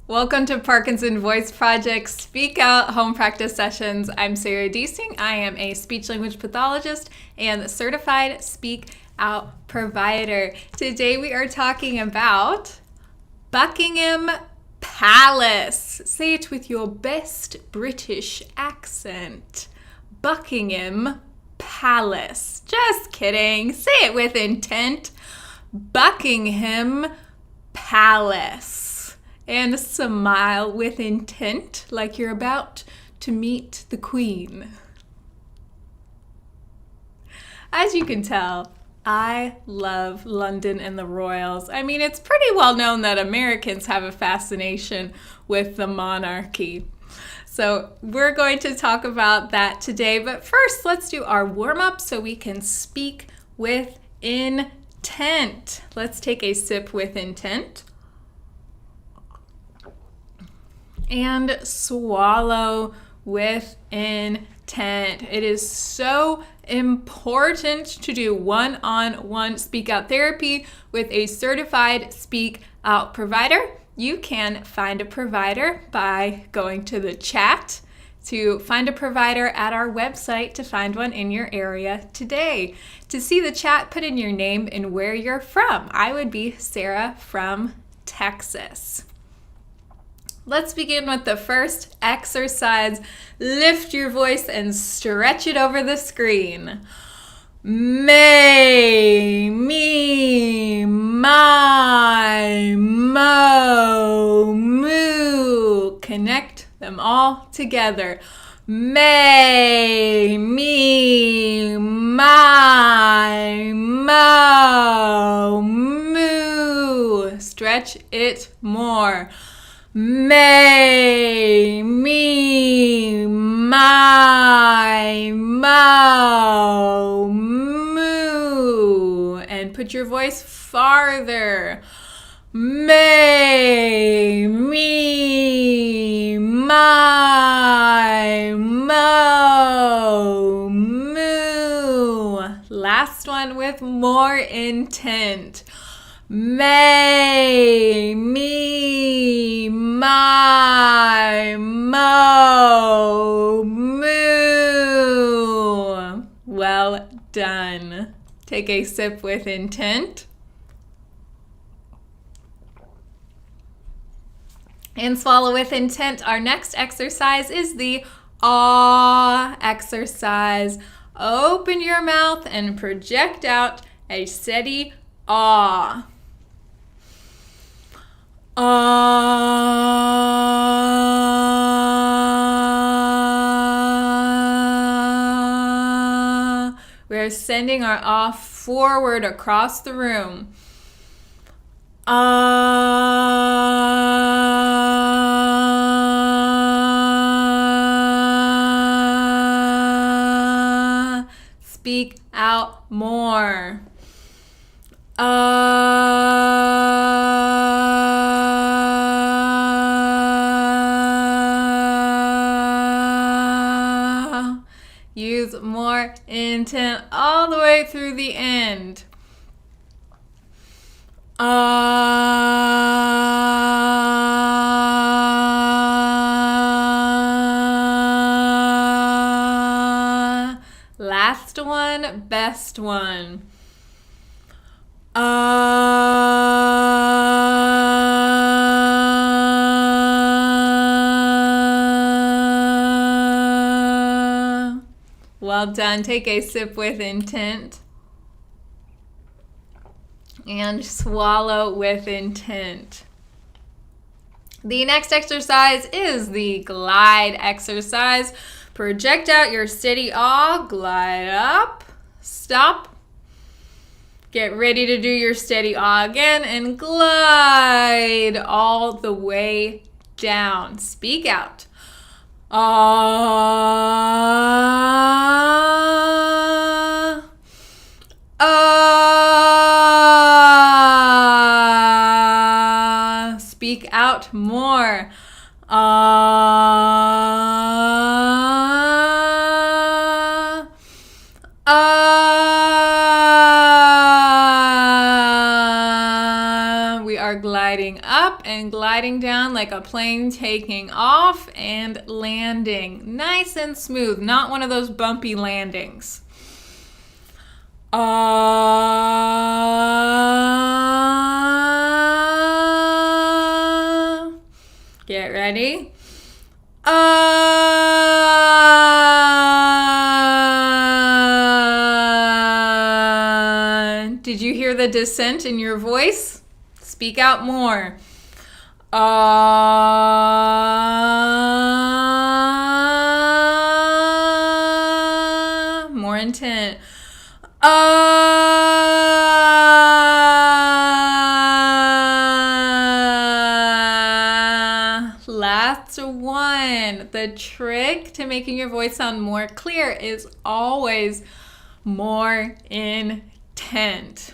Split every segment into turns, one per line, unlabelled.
Welcome to Parkinson Voice Project Speak Out Home Practice Sessions. I'm Sarah Deasing. I am a speech language pathologist and certified Speak Out provider. Today we are talking about Buckingham Palace. Say it with your best British accent. Buckingham Palace. Just kidding. Say it with intent. Buckingham Palace. And smile with intent like you're about to meet the Queen. As you can tell, I love London and the royals. I mean, it's pretty well known that Americans have a fascination with the monarchy. So we're going to talk about that today. But first, let's do our warm-up so we can speak with intent. Let's take a sip with intent. And swallow with intent. It is so important to do one-on-one speak out therapy with a certified speak out provider. You can find a provider by going to the chat to find a provider at our website to find one in your area today. To see the chat, put in your name and where you're from. I would be Sarah from Texas. Let's begin with the first exercise. Lift your voice and stretch it over the screen. May, me, my, mo, moo. Connect them all together. May, me, my, mo, moo. Stretch it more. May, me, my, mo, moo. And put your voice farther. May, me, my, mo, moo. Last one with more intent. May, me, my, mo, moo. Well done. Take a sip with intent. And swallow with intent. Our next exercise is the ah exercise. Open your mouth and project out a steady ah. We're sending our ah forward across the room. Speak out more. Use more intent all the way through the end. Last one, best one. Well done. Take a sip with intent. And swallow with intent. The next exercise is the glide exercise. Project out your steady ah, glide up, stop. Get ready to do your steady ah again and glide all the way down. Speak out. Ah, ah. Speak out more. Ah, ah. We are gliding gliding up and gliding down like a plane taking off and landing. Nice and smooth, not one of those bumpy landings. Get ready. Did you hear the dissent in your voice? Speak out more. More intent. Last one. The trick to making your voice sound more clear is always more intent.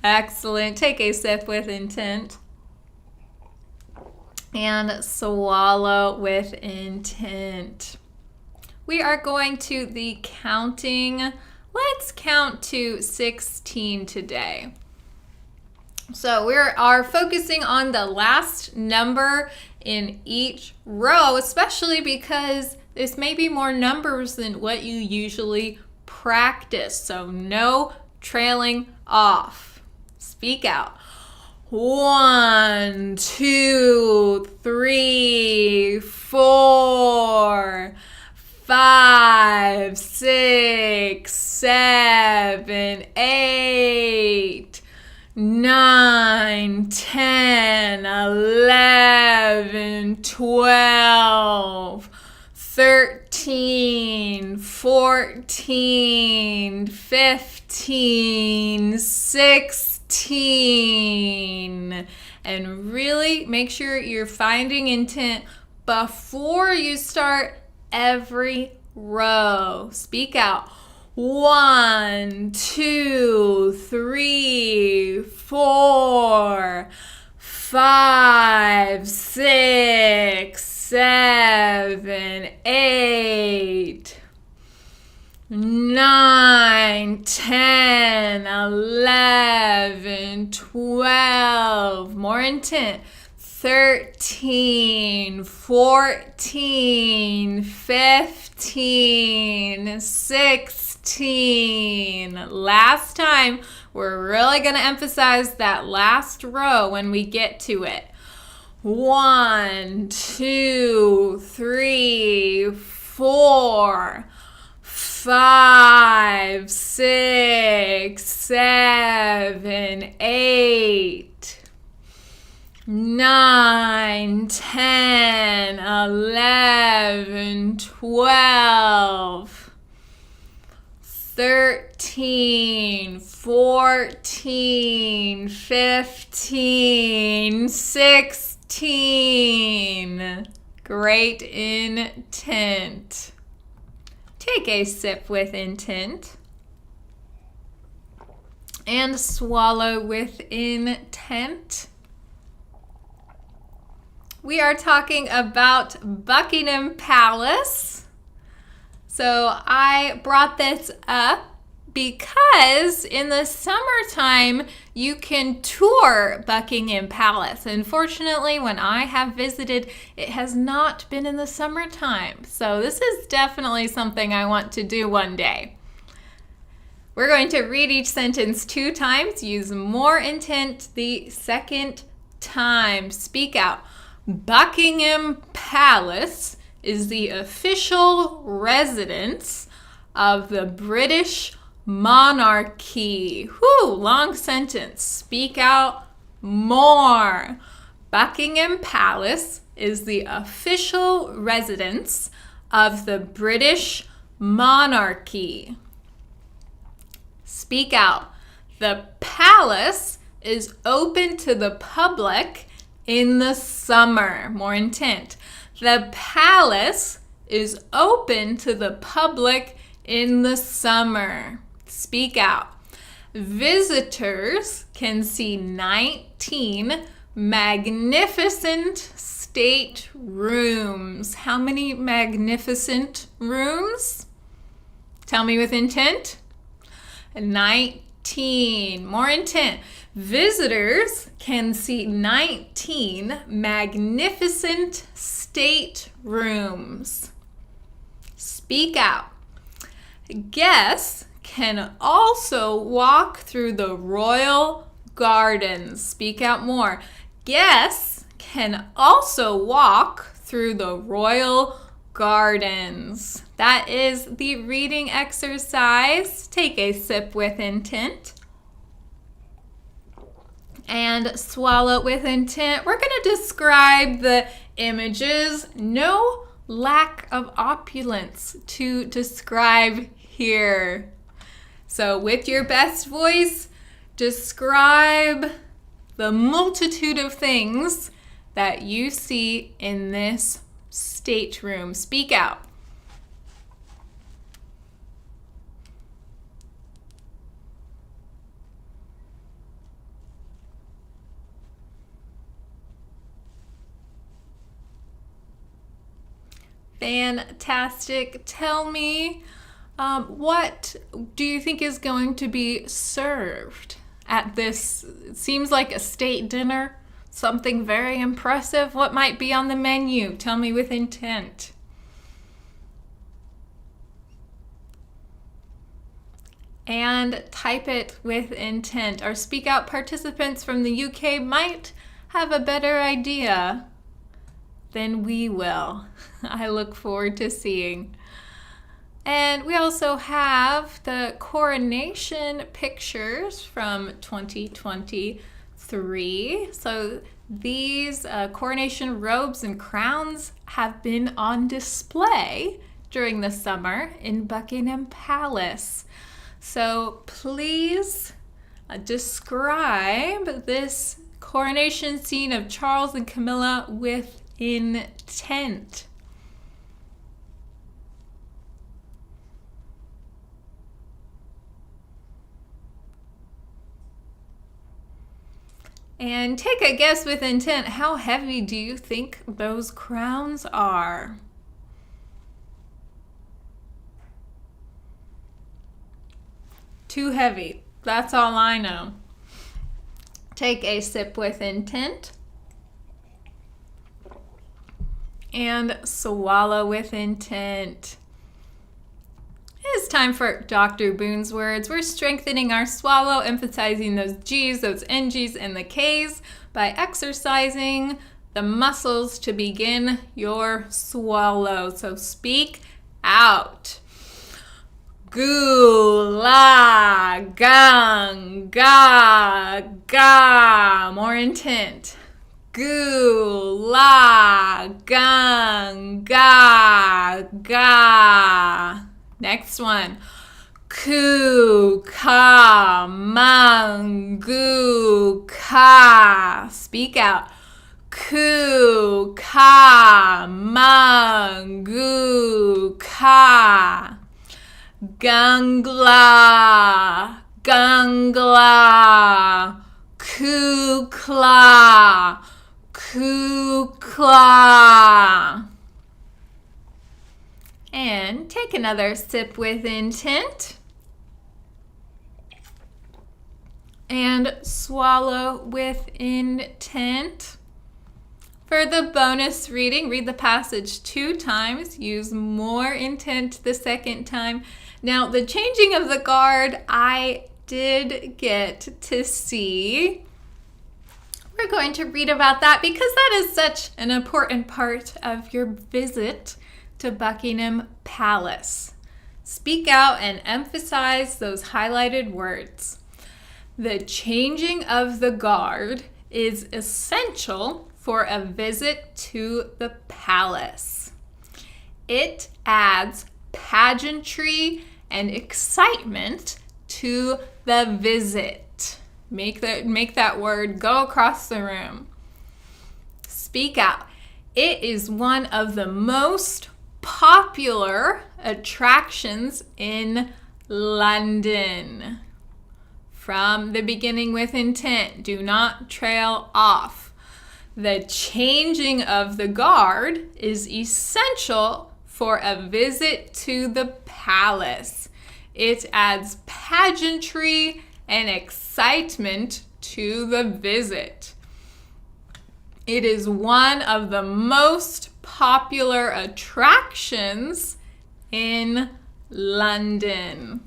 Excellent. Take a sip with intent. And swallow with intent. We are going to the counting. Let's count to 16 today. So we are focusing on the last number in each row, especially because this may be more numbers than what you usually practice. So no trailing off. Speak out. 1, 2, 3, 4, 5, 6, 7, 8, 9, 10, 11, 12, 13, 14, 15, 16. And really make sure you're finding intent before you start every row. Speak out. 1, 2, 3, 4, 5, 6, 7, 8, 9, 10, 11, 12. More intent. 13, 14, 15, 16. Last time, we're really going to emphasize that last row when we get to it. 1, 2, 3, 4, 5, 6, 7, 8, 9, 10, 11, 12, 13, 14, 15, 16. Great intent. Take a sip with intent. And swallow with intent. We are talking about Buckingham Palace. So I brought this up because in the summertime, you can tour Buckingham Palace. Unfortunately, when I have visited, it has not been in the summertime. So this is definitely something I want to do one day. We're going to read each sentence 2 times. Use more intent the second time. Speak out. Buckingham Palace is the official residence of the British monarchy. Whew, long sentence. Speak out more. Buckingham Palace is the official residence of the British monarchy. Speak out. The palace is open to the public in the summer. More intent. The palace is open to the public in the summer. Speak out. Visitors can see 19 magnificent staterooms. How many magnificent rooms? Tell me with intent. 19. More intent. Visitors can see 19 magnificent staterooms. Speak out. Guests can also walk through the royal gardens. Speak out more. Guests can also walk through the royal gardens. That is the reading exercise. Take a sip with intent. And swallow with intent. We're going to describe the images. No lack of opulence to describe here. So with your best voice, describe the multitude of things that you see in this stateroom. Speak out. Fantastic. Tell me, what do you think is going to be served at this? It seems like a state dinner, something very impressive. What might be on the menu? Tell me with intent. And type it with intent. Our Speak Out participants from the UK might have a better idea than we will. I look forward to seeing. And we also have the coronation pictures from 2023. So these coronation robes and crowns have been on display during the summer in Buckingham Palace. So please describe this coronation scene of Charles and Camilla with intent. And take a guess with intent. How heavy do you think those crowns are? Too heavy. That's all I know. Take a sip with intent. And swallow with intent. It's time for Dr. Boon's words. We're strengthening our swallow, emphasizing those G's, those NG's, and the K's by exercising the muscles to begin your swallow. So speak out. Goo, la, gang, ga, ga. More intent. Goo, la, gang, ga, ga. Next one. Ku, ka, mang, goo, ka. Speak out. Ku, ka, mang, goo, ka. Gangla, gangla. Kukla, kukla. And take another sip with intent. And swallow with intent. For the bonus reading, read the passage 2 times. Use more intent the second time. Now, the changing of the guard, I did get to see. We're going to read about that because that is such an important part of your visit to Buckingham Palace. Speak out and emphasize those highlighted words. The changing of the guard is essential for a visit to the palace. It adds pageantry and excitement to the visit. Make that word go across the room. Speak out. It is one of the most popular attractions in London. From the beginning with intent. Do not trail off. The changing of the guard is essential for a visit to the palace. It adds pageantry and excitement to the visit. It is one of the most popular attractions in London.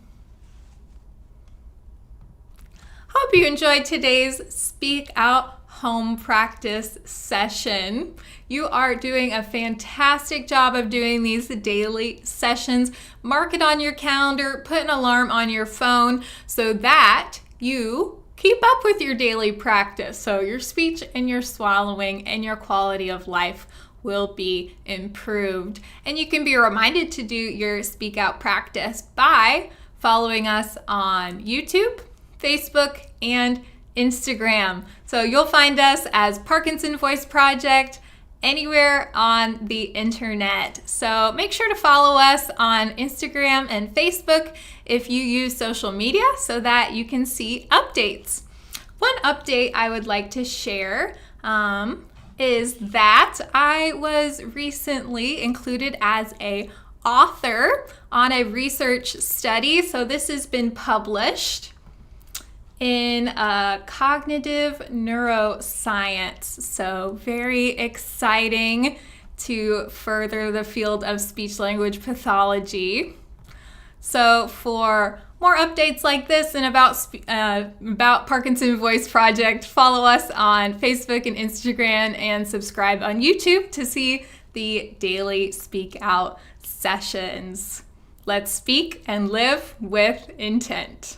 Hope you enjoyed today's Speak Out home practice session. You are doing a fantastic job of doing these daily sessions. Mark it on your calendar, put an alarm on your phone so that you keep up with your daily practice. So your speech and your swallowing and your quality of life will be improved. And you can be reminded to do your Speak Out practice by following us on YouTube, Facebook, and Instagram. So you'll find us as Parkinson Voice Project anywhere on the internet. So make sure to follow us on Instagram and Facebook if you use social media so that you can see updates. One update I would like to share is that I was recently included as an author on a research study. So this has been published in cognitive neuroscience. So very exciting to further the field of speech-language pathology. So for more updates like this and about Parkinson Voice Project, follow us on Facebook and Instagram and subscribe on YouTube to see the daily Speak Out sessions. Let's speak and live with intent.